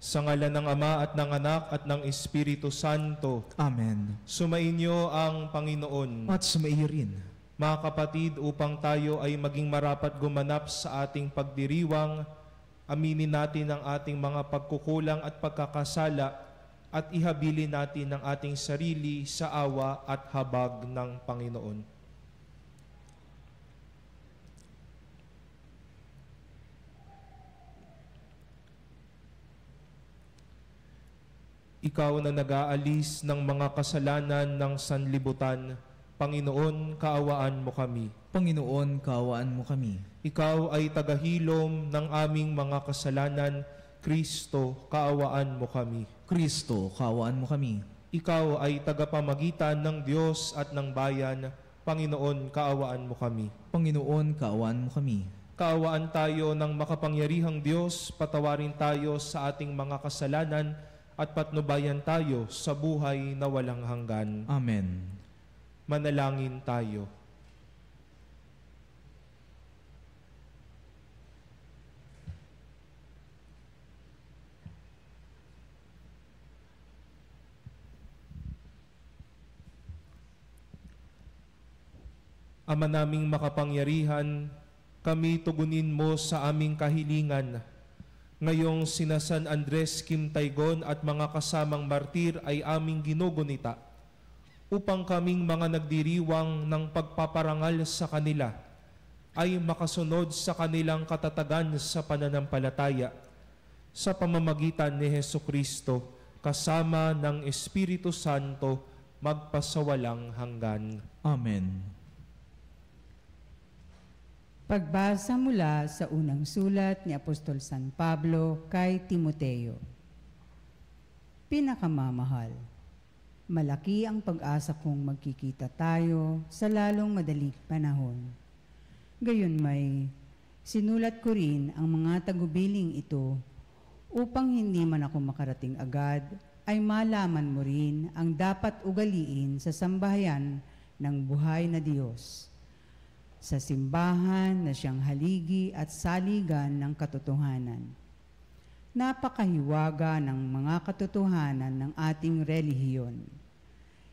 Sa ngalan ng Ama at ng Anak at ng Espiritu Santo. Amen. Sumainyo ang Panginoon. At sumaiyo rin. Mga kapatid, upang tayo ay maging marapat gumanap sa ating pagdiriwang, aminin natin ang ating mga pagkukulang at pagkakasala at ihabilin natin ang ating sarili sa awa at habag ng Panginoon. Ikaw na nag-aalis ng mga kasalanan ng sanlibutan, Panginoon, kaawaan mo kami. Panginoon, kaawaan mo kami. Ikaw ay tagahilom ng aming mga kasalanan, Kristo, kaawaan mo kami. Kristo, kaawaan mo kami. Ikaw ay tagapamagitan ng Diyos at ng bayan, Panginoon, kaawaan mo kami. Panginoon, kaawaan mo kami. Kaawaan tayo ng makapangyarihang Diyos, patawarin tayo sa ating mga kasalanan at patnubayan tayo sa buhay na walang hanggan. Amen. Manalangin tayo. Ama naming makapangyarihan, kami tugunin mo sa aming kahilingan. Ngayong sina San Andres, Kim Taygon at mga kasamang martir ay aming ginugunita upang kaming mga nagdiriwang ng pagpaparangal sa kanila ay makasunod sa kanilang katatagan sa pananampalataya sa pamamagitan ni Hesukristo kasama ng Espiritu Santo magpasawalang hanggan. Amen. Pagbasa mula sa unang sulat ni Apostol San Pablo kay Timoteo. Pinakamamahal, malaki ang pag-asa kong magkikita tayo sa lalong madaling panahon. Gayunmay, sinulat ko rin ang mga tagubiling ito upang hindi man ako makarating agad ay malaman mo rin ang dapat ugaliin sa sambahayan ng buhay na Diyos. Sa simbahan na siyang haligi at saligan ng katotohanan. Napakahiwaga ng mga katotohanan ng ating relihiyon.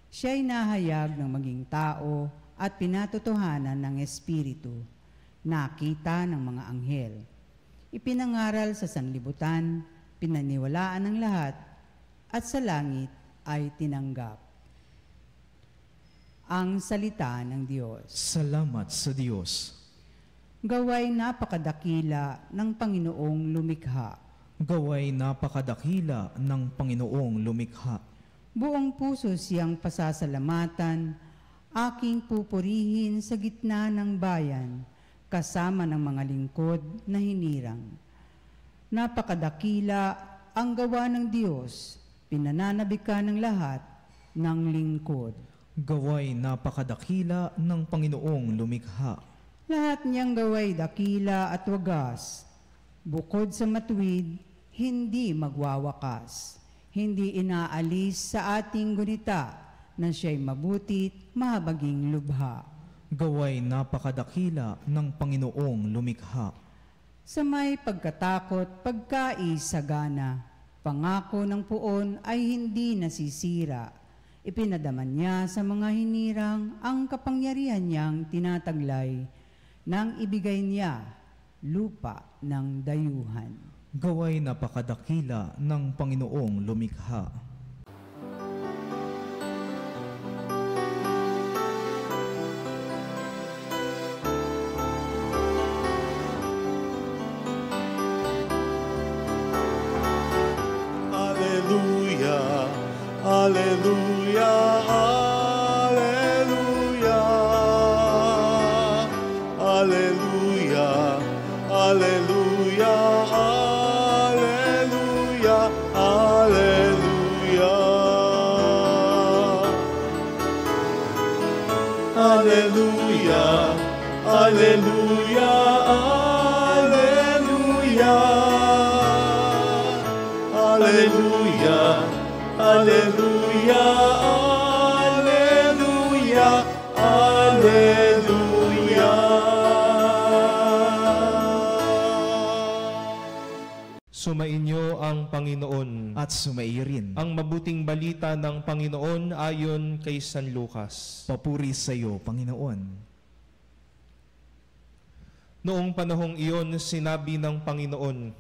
Siya'y nahayag ng maging tao at pinatotohanan ng Espiritu, nakita ng mga anghel. Ipinangaral sa sanlibutan, pinaniwalaan ng lahat, at sa langit ay tinanggap. Ang salita ng Diyos. Salamat sa Diyos. Gaway napakadakila ng Panginoong lumikha. Gaway napakadakila ng Panginoong lumikha. Buong puso siyang pasasalamatan, aking pupurihin sa gitna ng bayan, kasama ng mga lingkod na hinirang. Napakadakila ang gawa ng Diyos, pinananabikan ng lahat ng lingkod. Gaway napakadakila ng Panginoong lumikha. Lahat niyang gaway dakila at wagas. Bukod sa matuwid, hindi magwawakas. Hindi inaalis sa ating gunita na siya'y mabutit, mahabaging lubha. Gaway napakadakila ng Panginoong lumikha. Sa may pagkatakot, pagkaisagana, pangako ng puon ay hindi nasisira. Ipinadaman niya sa mga hinirang ang kapangyarihan niyang tinataglay nang ibigay niya lupa ng dayuhan. Gaway napakadakila ng Panginoong lumikha. Alleluia, alleluia. Alleluia, alleluia, alleluia, alleluia, alleluia. Alleluia, alleluia, alleluia. Alleluia, alleluia, alleluia, alleluia. Sumainyo ang Panginoon. At sumairin. Ang mabuting balita ng Panginoon ayon kay San Lucas. Papuri sa iyo, Panginoon. Noong panahong iyon, sinabi ng Panginoon,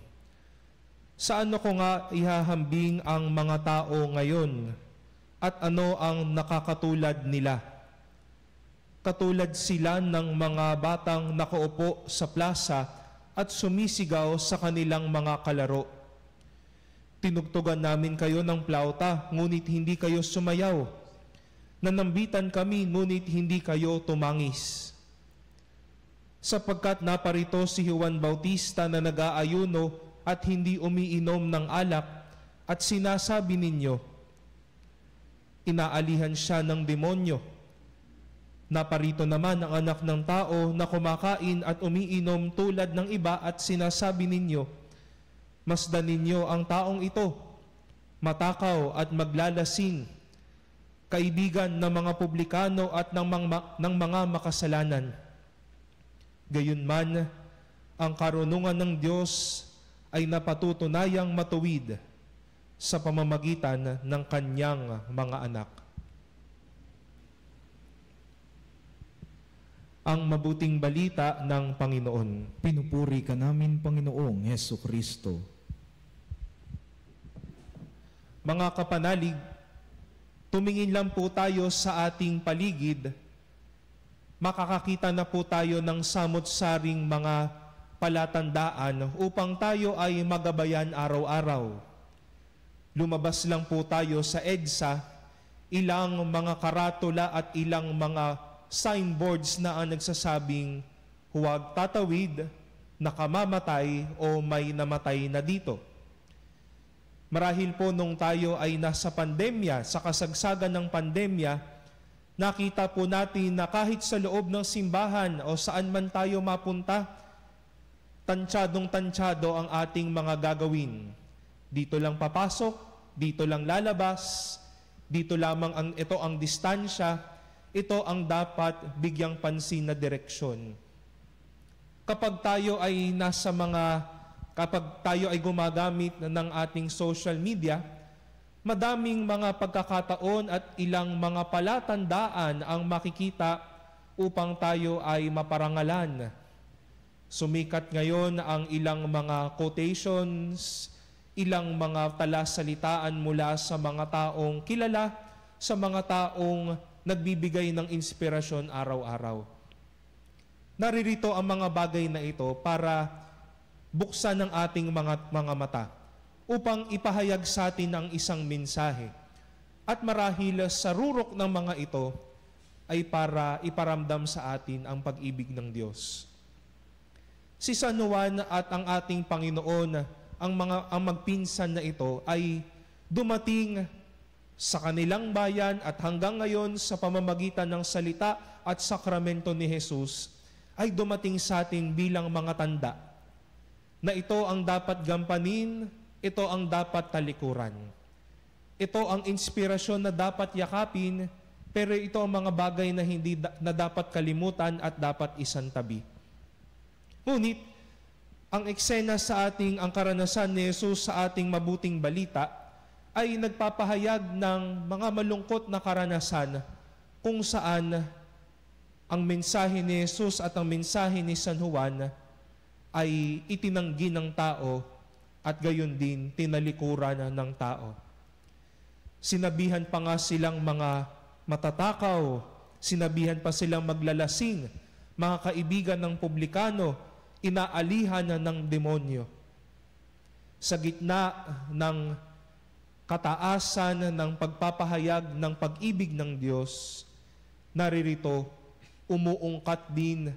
saan ko nga ihahambing ang mga tao ngayon at ano ang nakakatulad nila? Katulad sila ng mga batang nakaupo sa plaza at sumisigaw sa kanilang mga kalaro. Tinugtugan namin kayo ng plauta, ngunit hindi kayo sumayaw. Nanambitan kami, ngunit hindi kayo tumangis. Sapagkat naparito si Juan Bautista na nag-aayuno at hindi umiinom ng alak, at sinasabi ninyo, inaalihan siya ng demonyo. Naparito naman ang anak ng tao na kumakain at umiinom tulad ng iba at sinasabi ninyo, masdan ninyo ang taong ito, matakaw at maglalasing, kaibigan ng mga publikano at ng mga makasalanan. Gayunman, ang karunungan ng Diyos ay napatutunayang matuwid sa pamamagitan ng kanyang mga anak. Ang mabuting balita ng Panginoon. Pinupuri ka namin, Panginoong Hesu Kristo. Mga kapanalig, tumingin lang po tayo sa ating paligid, makakakita na po tayo ng samot-saring mga palatandaan upang tayo ay magabayan araw-araw. Lumabas lang po tayo sa EDSA, ilang mga karatula at ilang mga signboards na ang nagsasabing huwag tatawid, nakamamatay o may namatay na dito. Marahil po nung tayo ay nasa pandemya, sa kasagsagan ng pandemya, nakita po natin na kahit sa loob ng simbahan o saan man tayo mapunta, tantsadong-tantsado ang ating mga gagawin. Dito lang papasok, dito lang lalabas, dito lamang ito ang distansya. Ito ang dapat bigyang pansin na direksyon. Kapag tayo ay gumagamit ng ating social media, madaming mga pagkakataon at ilang mga palatandaan ang makikita upang tayo ay maparangalan. Sumikat ngayon ang ilang mga quotations, ilang mga talasalitaan mula sa mga taong kilala, sa mga taong nagbibigay ng inspirasyon araw-araw. Naririto ang mga bagay na ito para buksan ang ating mga mata upang ipahayag sa atin ang isang mensahe. At marahil sa rurok ng mga ito ay para iparamdam sa atin ang pag-ibig ng Diyos. Si San Juan at ang ating Panginoon, ang magpinsan na ito ay dumating sa kanilang bayan at hanggang ngayon sa pamamagitan ng salita at sakramento ni Jesus ay dumating sa atin bilang mga tanda na ito ang dapat gampanin, ito ang dapat talikuran. Ito ang inspirasyon na dapat yakapin, pero ito ang mga bagay na dapat kalimutan at dapat isantabi. Ngunit, ang eksena sa ang karanasan ni Jesus sa ating mabuting balita ay nagpapahayag ng mga malungkot na karanasan kung saan ang mensahe ni Jesus at ang mensahe ni San Juan ay itinanggi ng tao at gayon din tinalikuran ng tao. Sinabihan pa nga silang mga matatakaw, sinabihan pa silang maglalasing, mga kaibigan ng publikano, inaalihan ng demonyo. Sa gitna ng kataasan ng pagpapahayag ng pag-ibig ng Diyos, naririto, umuungkat din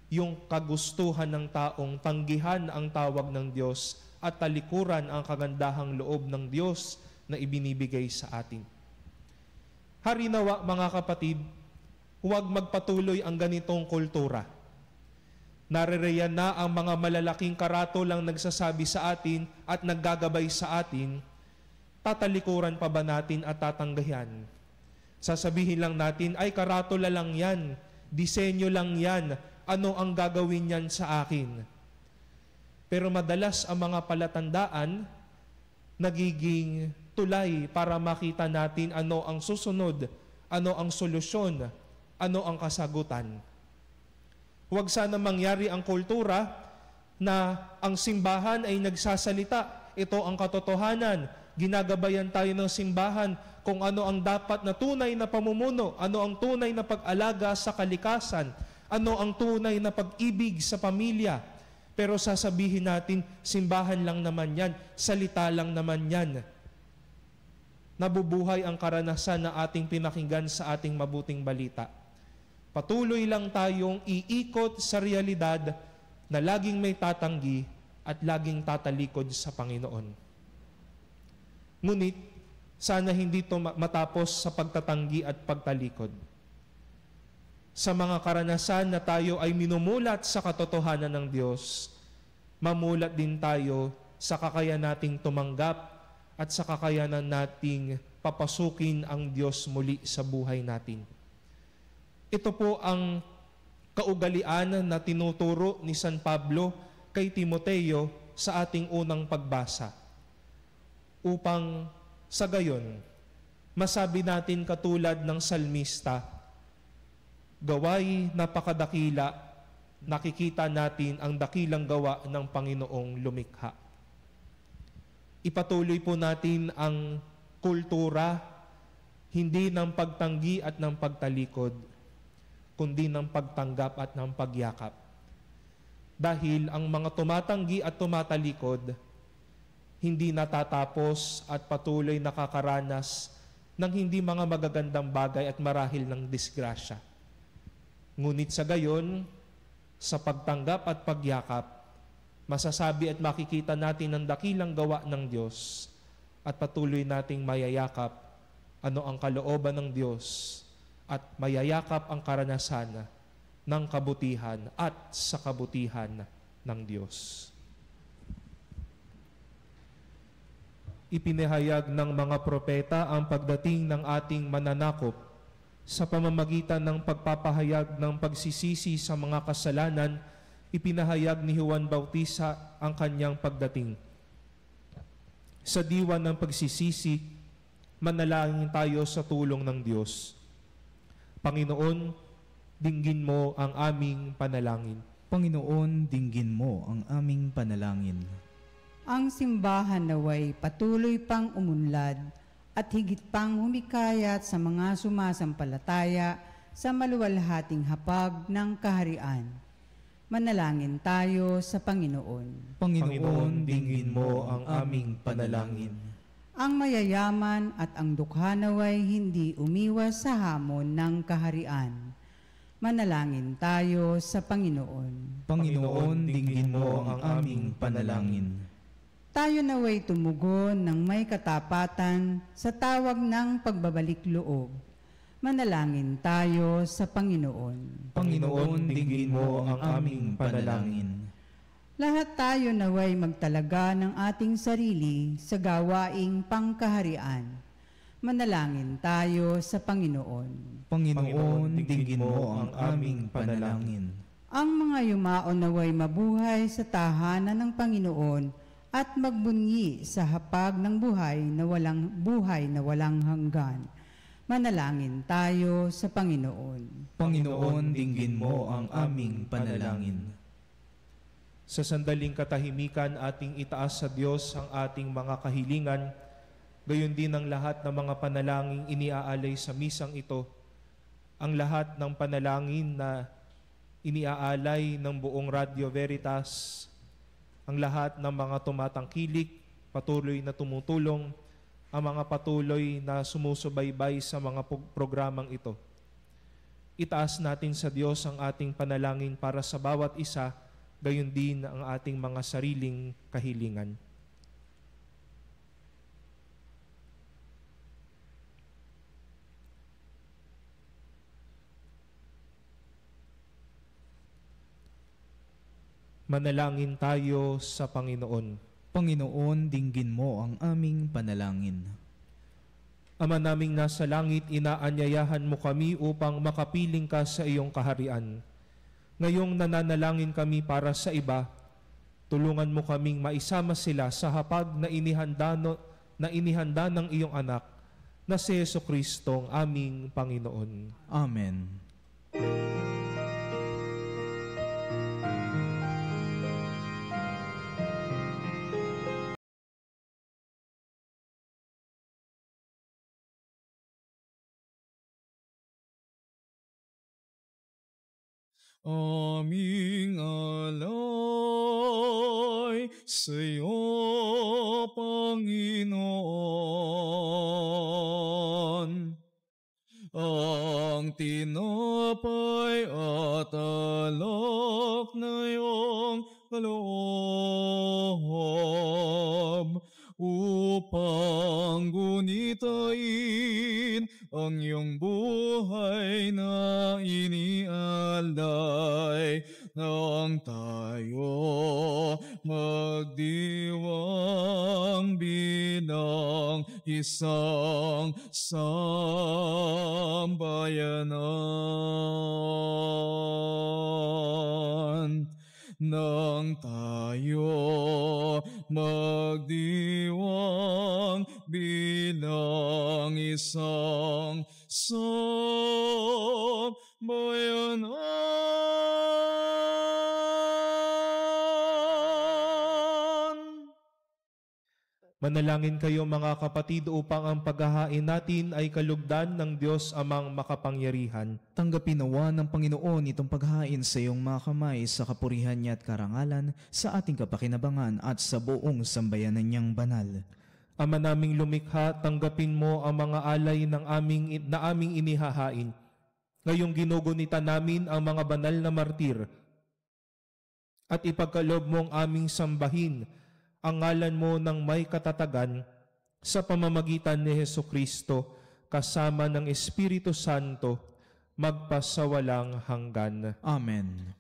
yung kagustuhan ng taong tanggihan ang tawag ng Diyos at talikuran ang kagandahang loob ng Diyos na ibinibigay sa atin. Harinawa, mga kapatid, huwag magpatuloy ang ganitong kultura. Naririyan na ang mga malalaking karatolang nagsasabi sa atin at naggagabay sa atin, tatalikuran pa ba natin at tatanggayan? Sasabihin lang natin, ay karatula lang yan, disenyo lang yan, ano ang gagawin yan sa akin? Pero madalas ang mga palatandaan nagiging tulay para makita natin ano ang susunod, ano ang solusyon, ano ang kasagutan. Huwag sana mangyari ang kultura na ang simbahan ay nagsasalita. Ito ang katotohanan. Ginagabayan tayo ng simbahan kung ano ang dapat na tunay na pamumuno, ano ang tunay na pag-alaga sa kalikasan, ano ang tunay na pag-ibig sa pamilya. Pero sasabihin natin, simbahan lang naman yan, salita lang naman yan. Nabubuhay ang karanasan na ating pinakinggan sa ating mabuting balita. Patuloy lang tayong iikot sa realidad na laging may tatanggi at laging tatalikod sa Panginoon. Ngunit, sana hindi ito matapos sa pagtatanggi at pagtalikod. Sa mga karanasan na tayo ay minumulat sa katotohanan ng Diyos, mamulat din tayo sa kakayanan nating tumanggap at sa kakayanan nating papasukin ang Diyos muli sa buhay natin. Ito po ang kaugalian na tinuturo ni San Pablo kay Timoteo sa ating unang pagbasa. Upang sa gayon, masabi natin katulad ng salmista, gaway napakadakila, nakikita natin ang dakilang gawa ng Panginoong lumikha. Ipatuloy po natin ang kultura, hindi ng pagtanggi at ng pagtalikod, kundi ng pagtanggap at ng pagyakap. Dahil ang mga tumatanggi at tumatalikod, hindi natatapos at patuloy nakakaranas ng hindi mga magagandang bagay at marahil ng disgrasya. Ngunit sa gayon, sa pagtanggap at pagyakap, masasabi at makikita natin ang dakilang gawa ng Diyos at patuloy nating mayayakap ano ang kalooban ng Diyos at mayayakap ang karanasan ng kabutihan at sa kabutihan ng Diyos. Ipinahayag ng mga propeta ang pagdating ng ating mananakop sa pamamagitan ng pagpapahayag ng pagsisisi sa mga kasalanan. Ipinahayag ni Juan Bautista ang kanyang pagdating. Sa diwan ng pagsisisi, manalangin tayo sa tulong ng Diyos. Panginoon, dinggin mo ang aming panalangin. Panginoon, dinggin mo ang aming panalangin. Ang simbahan naway patuloy pang umunlad at higit pang humikayat sa mga sumasampalataya sa maluwalhating hapag ng kaharian. Manalangin tayo sa Panginoon. Panginoon, dinggin mo ang aming panalangin. Ang mayayaman at ang dukha naway hindi umiwas sa hamon ng kaharian. Manalangin tayo sa Panginoon. Panginoon, dinggin mo ang aming panalangin. Tayo naway tumugon ng may katapatan sa tawag ng pagbabalik loob. Manalangin tayo sa Panginoon. Panginoon, dinggin mo ang aming panalangin. Lahat tayo naway magtalaga ng ating sarili sa gawaing pangkaharian. Manalangin tayo sa Panginoon. Panginoon, dinggin mo ang aming panalangin. Ang mga yumaon naway mabuhay sa tahanan ng Panginoon at magbunyi sa hapag ng buhay na walang hanggan. Manalangin tayo sa Panginoon. Panginoon, dinggin mo ang aming panalangin. Sa sandaling katahimikan, ating itaas sa Diyos ang ating mga kahilingan, gayon din ang lahat ng mga panalangin iniaalay sa misang ito. Ang lahat ng panalangin na iniaalay ng buong Radio Veritas, ang lahat ng mga tumatangkilik, patuloy na tumutulong, ang mga patuloy na sumusubaybay sa mga programang ito. Itaas natin sa Diyos ang ating panalangin para sa bawat isa, gayon din ang ating mga sariling kahilingan. Manalangin tayo sa Panginoon. Panginoon, dinggin mo ang aming panalangin. Ama naming nasa langit, inaanyayahan mo kami upang makapiling ka sa iyong kaharian. Ngayong nananalangin kami para sa iba, Tulungan mo kaming maisama sila sa hapag na inihanda ng iyong anak, na si Jesucristo ang aming Panginoon. Amen. Aming alay sa iyo, Panginoon. Ang tinapay at alak na iyong kaloob upang gunitain ang iyong buhay na inialay nang tayo magdiwang bilang isang sambayanan. Nang tayo magdiwang bilang isang sambayanan. Manalangin kayo mga kapatid upang ang paghahain natin ay kalugdan ng Diyos amang makapangyarihan. Tanggapin nawa ng Panginoon itong paghain sa iyong mga kamay sa kapurihan niya at karangalan, sa ating kapakinabangan at sa buong sambayanan niyang banal. Ama naming lumikha, tanggapin mo ang mga alay na aming inihahain. Ngayong ginugunita namin ang mga banal na martir at ipagkaloob mong aming sambahin ang ngalan mo ng may katatagan sa pamamagitan ni Jesucristo kasama ng Espiritu Santo magpasawalang hanggan. Amen.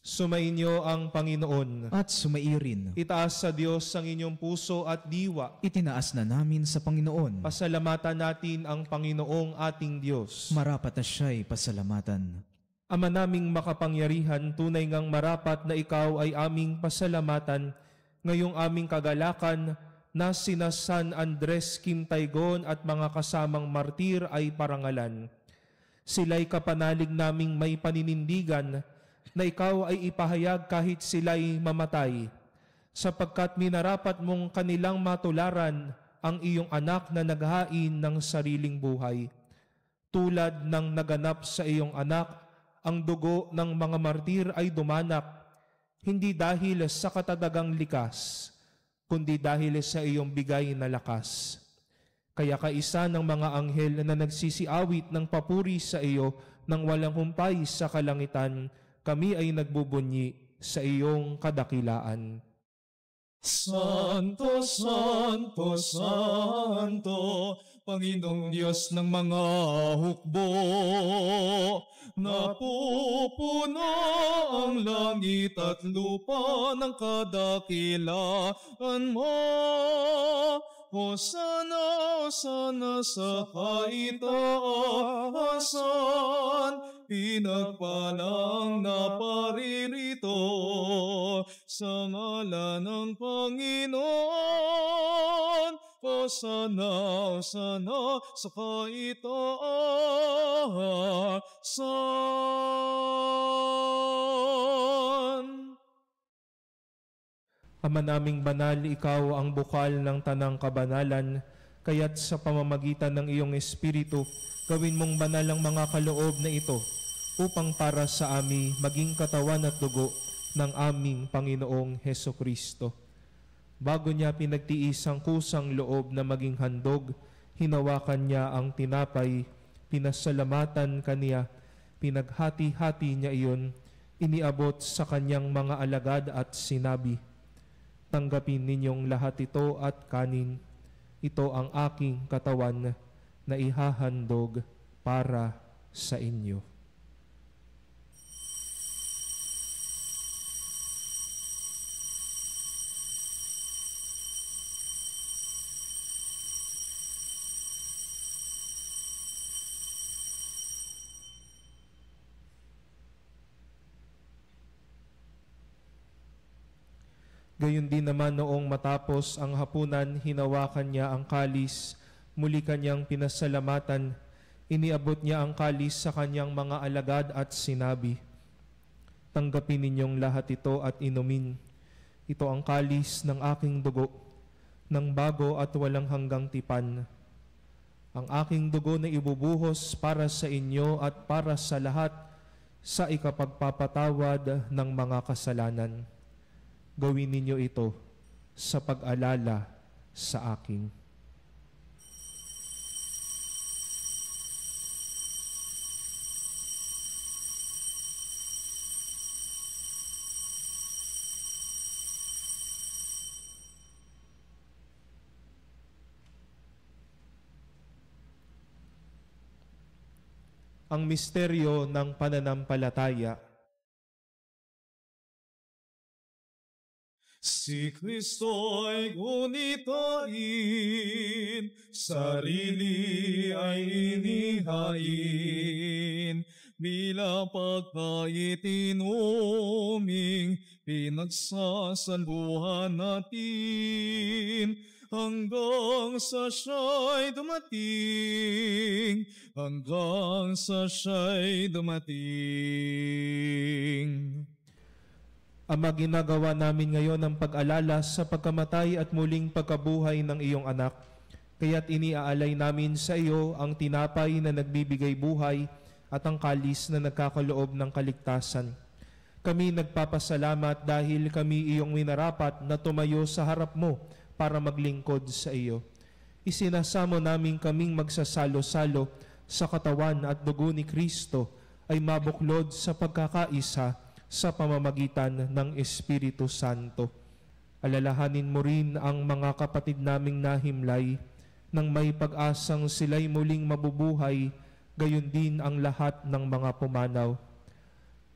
Sumainyo ang Panginoon. At sumairin. Itaas sa Diyos ang inyong puso at diwa. Itinaas na namin sa Panginoon. Pasalamatan natin ang Panginoong ating Diyos. Marapat na siya'y pasalamatan. Ama naming makapangyarihan, tunay ngang marapat na ikaw ay aming pasalamatan ngayong aming kagalakan na sina San Andres Quintaigon at mga kasamang martir ay parangalan. Sila'y kapanalig naming may paninindigan na ikaw ay ipahayag kahit sila'y mamatay, sapagkat minarapat mong kanilang matularan ang iyong anak na naghain ng sariling buhay. Tulad ng naganap sa iyong anak, ang dugo ng mga martir ay dumanak, hindi dahil sa katatagang likas, kundi dahil sa iyong bigay na lakas. Kaya kaisa ng mga anghel na nagsisiawit ng papuri sa iyo nang walang humpay sa kalangitan, kami ay nagbubunyi sa iyong kadakilaan. Santo, Santo, Santo, Panginoong Diyos ng mga hukbo, napupuna ang langit at lupa ng kadakilaan mo. Hosana, Hosana sa kaitaasan, pinagpalang naparirito sa ngalan ng Panginoon. Hosana, Hosana sa kaitaasan. Ama naming banal, ikaw ang bukal ng tanang kabanalan, kaya't sa pamamagitan ng iyong Espiritu, gawin mong banal ang mga kaloob na ito, upang para sa amin maging katawan at dugo ng aming Panginoong Hesukristo. Bago niya pinagtiis ang kusang loob na maging handog, hinawakan niya ang tinapay, pinasalamatan kaniya, pinaghati-hati niya iyon, iniabot sa kanyang mga alagad at sinabi, "Tanggapin ninyong lahat ito at kanin. Ito ang aking katawan na ihahandog para sa inyo." Gayon din naman noong matapos ang hapunan, hinawakan niya ang kalis, muli kanyang pinasalamatan, iniabot niya ang kalis sa kanyang mga alagad at sinabi, "Tanggapin ninyong lahat ito at inumin. Ito ang kalis ng aking dugo, ng bago at walang hanggang tipan. Ang aking dugo na ibubuhos para sa inyo at para sa lahat sa ikapagpapatawad ng mga kasalanan. Gawin ninyo ito sa pag-alala sa akin." Ang misteryo ng pananampalataya. Si Kristo'y gunitain, sarili ay inihain, bilang pagkain inuming pinagsasaluhan natin, hanggang sa siya'y dumating, hanggang sa siya'y dumating. Ama, ginagawa namin ngayon ang pag-alala sa pagkamatay at muling pagkabuhay ng iyong anak. Kaya't iniaalay namin sa iyo ang tinapay na nagbibigay buhay at ang kalis na nagkakaloob ng kaligtasan. Kami nagpapasalamat dahil kami iyong minarapat na tumayo sa harap mo para maglingkod sa iyo. Isinasamo namin kaming magsasalo-salo sa katawan at dugo ni Kristo ay mabuklod sa pagkakaisa sa pamamagitan ng Espiritu Santo. Alalahanin mo rin ang mga kapatid naming nahimlay nang may pag-asang sila'y muling mabubuhay, gayon din ang lahat ng mga pumanaw.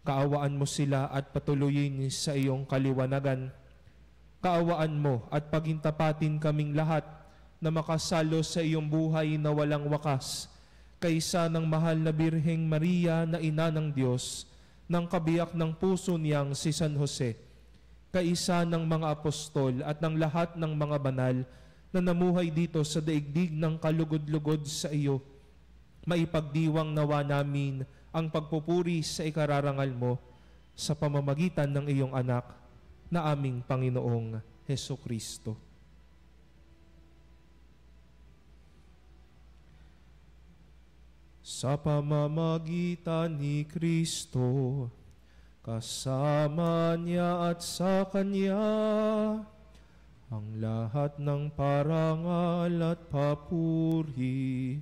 Kaawaan mo sila at patuloyin sa iyong kaliwanagan. Kaawaan mo at pagintapatin kaming lahat na makasalo sa iyong buhay na walang wakas, kaysa ng mahal na Birheng Maria na Ina ng Diyos, ng kabiyak ng puso niyang si San Jose, kaisa ng mga apostol at ng lahat ng mga banal na namuhay dito sa daigdig ng kalugod-lugod sa iyo. Maipagdiwang nawa namin ang pagpupuri sa ikararangal mo sa pamamagitan ng iyong anak na aming Panginoong Hesukristo. Sa pamamagitan ni Kristo, kasama niya at sa Kanya, ang lahat ng parangal at papuri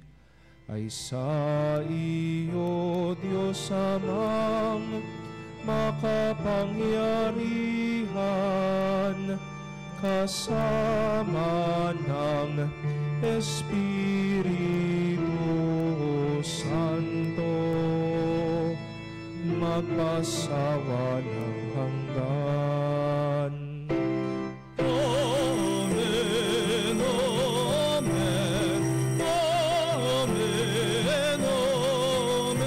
ay sa iyo, Diyos Amang makapangyarihan, kasama ng Espiritu Santo, magpasawalang hanggan. Amen, amen, amen, amen.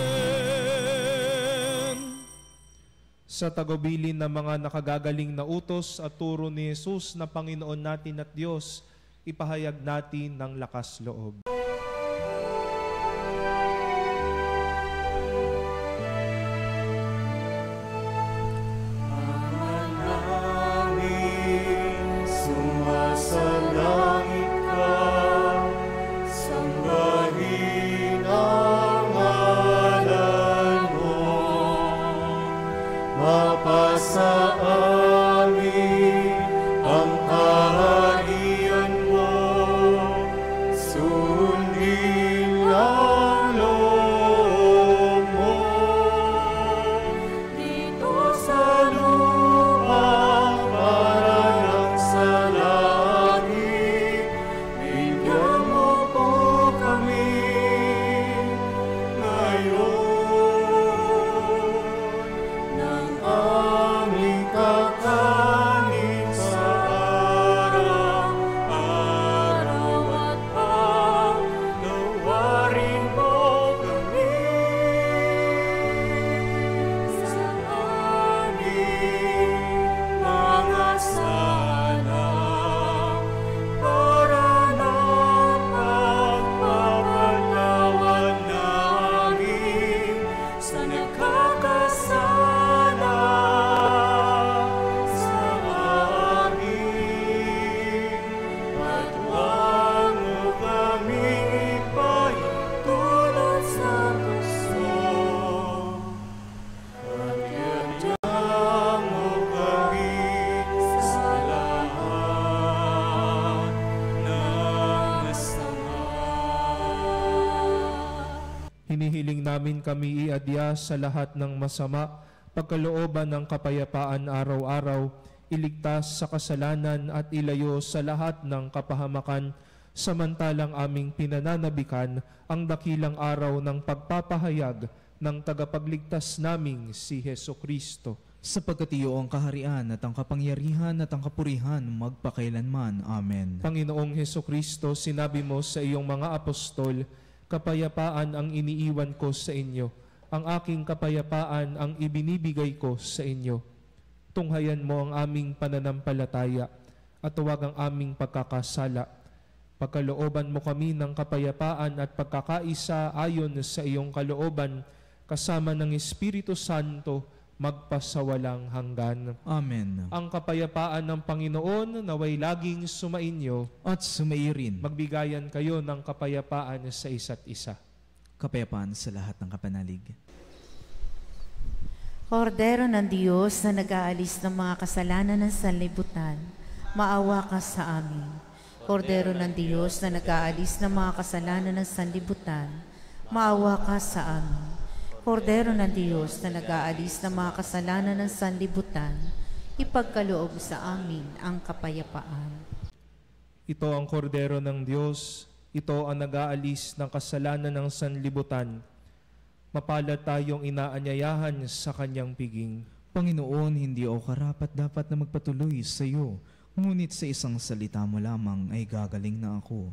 Sa tagubilin ng mga nakagagaling na utos at turo ni Jesus na Panginoon natin at Diyos, ipahayag natin ng lakas loob. Sumasalangit ka, sambahin ang ngalan mo, mapasa amin ang kaharian mo, namin kami iadya sa lahat ng masama, pagkalooban ng kapayapaan araw-araw, iligtas sa kasalanan at ilayo sa lahat ng kapahamakan, samantalang aming pinananabikan ang dakilang araw ng pagpapahayag ng tagapagligtas naming si Hesukristo. Sapagkat iyo ang kaharian at ang kapangyarihan at ang kapurihan magpakailanman. Amen. Panginoong Hesukristo, sinabi mo sa iyong mga apostol, kapayapaan ang iniiwan ko sa inyo. Ang aking kapayapaan ang ibinibigay ko sa inyo. Tunghayan mo ang aming pananampalataya at huwag ang aming pagkakasala. Pagkalooban mo kami ng kapayapaan at pagkakaisa ayon sa iyong kalooban, kasama ng Espiritu Santo, magpasawalang hanggan. Amen. Ang kapayapaan ng Panginoon naway laging sumainyo At sumairin. magbigayan kayo ng kapayapaan sa isa't isa. Kapayapaan sa lahat ng kapanalig. Kordero ng Diyos na nag-aalis ng mga kasalanan ng sanlibutan, maawa ka sa amin. Kordero ng Diyos na nag-aalis ng mga kasalanan ng sanlibutan, maawa ka sa amin. Kordero ng Diyos na nag-aalis ng mga kasalanan ng sanlibutan, ipagkaloob sa amin ang kapayapaan. Ito ang kordero ng Diyos, ito ang nag-aalis ng kasalanan ng sanlibutan. Mapalad tayong inaanyayahan sa kanyang piging. Panginoon, hindi ako karapat dapat na magpatuloy sa iyo, ngunit sa isang salita mo lamang ay gagaling na ako.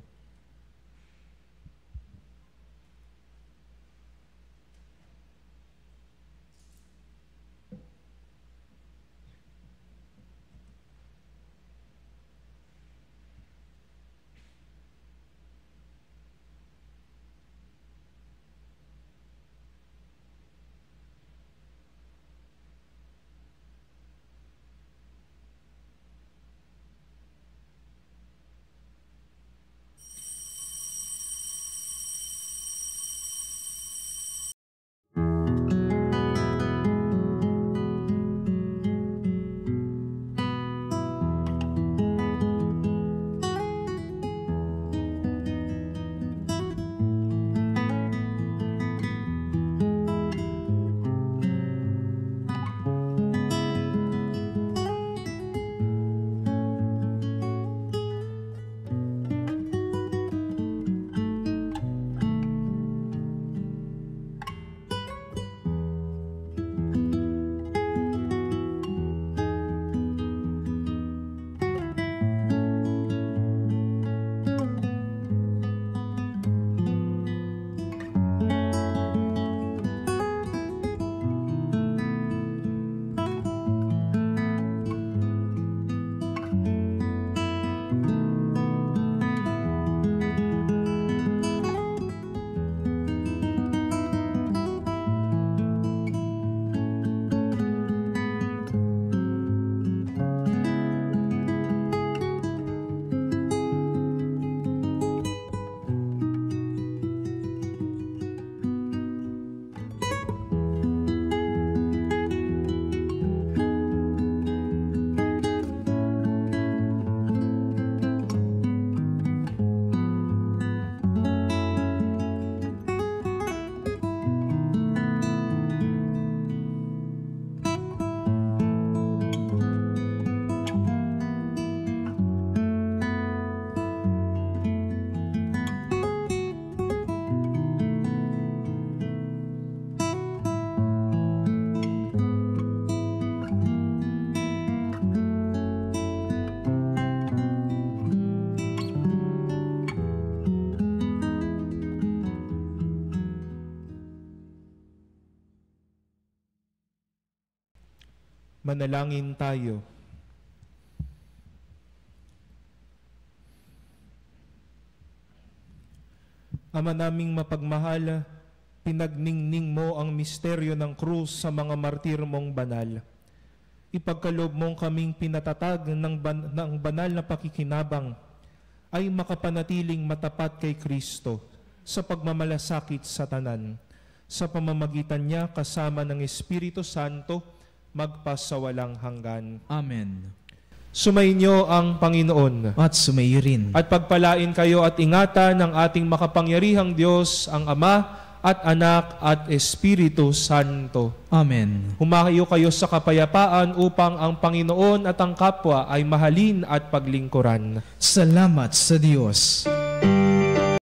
Manalangin tayo. Ama naming mapagmahal, pinagningning mo ang misteryo ng krus sa mga martir mong banal. Ipagkaloob mong kaming pinatatag ng banal na pakikinabang ay makapanatiling matapat kay Kristo sa pagmamalasakit sa tanan. Sa pamamagitan niya kasama ng Espiritu Santo, magpasawalang hanggan. Amen. Sumainyo ang Panginoon. At sumairin. At pagpalain kayo at ingatan ng ating makapangyarihang Diyos, ang Ama at Anak, at Espiritu Santo. Amen. Humayo kayo sa kapayapaan upang ang Panginoon at ang kapwa ay mahalin at paglingkuran. Salamat sa Diyos.